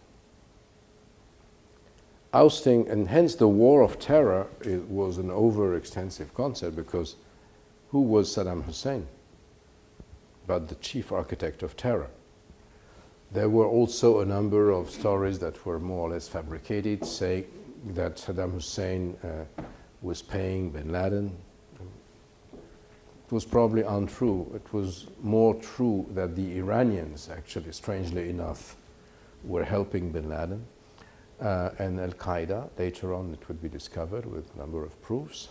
Ousting, and hence the war of terror, it was an over-extensive concept, because who was Saddam Hussein but the chief architect of terror? There were also a number of stories that were more or less fabricated, saying that Saddam Hussein was paying bin Laden. It was probably untrue. It was more true that the Iranians, actually, strangely enough, were helping bin Laden. And Al-Qaeda, later on it would be discovered with a number of proofs.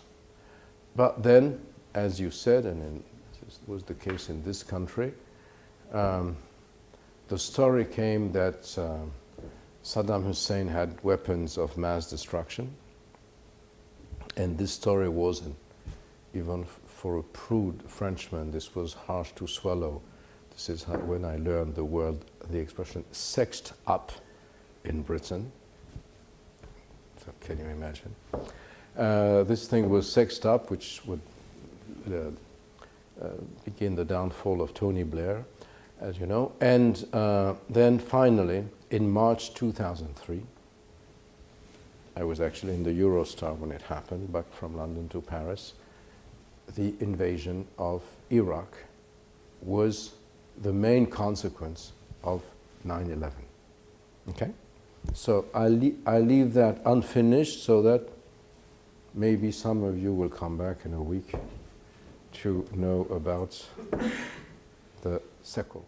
But then, as you said, and this was the case in this country, the story came that Saddam Hussein had weapons of mass destruction. And this story was, even for a prude Frenchman, this was harsh to swallow. This is when I learned the expression sexed up in Britain. So can you imagine? This thing was sexed up, which would begin the downfall of Tony Blair, as you know. And then finally, in March 2003, I was actually in the Eurostar when it happened, back from London to Paris, the invasion of Iraq was the main consequence of 9/11. Okay? So I leave that unfinished so that maybe some of you will come back in a week to know about the Ecole.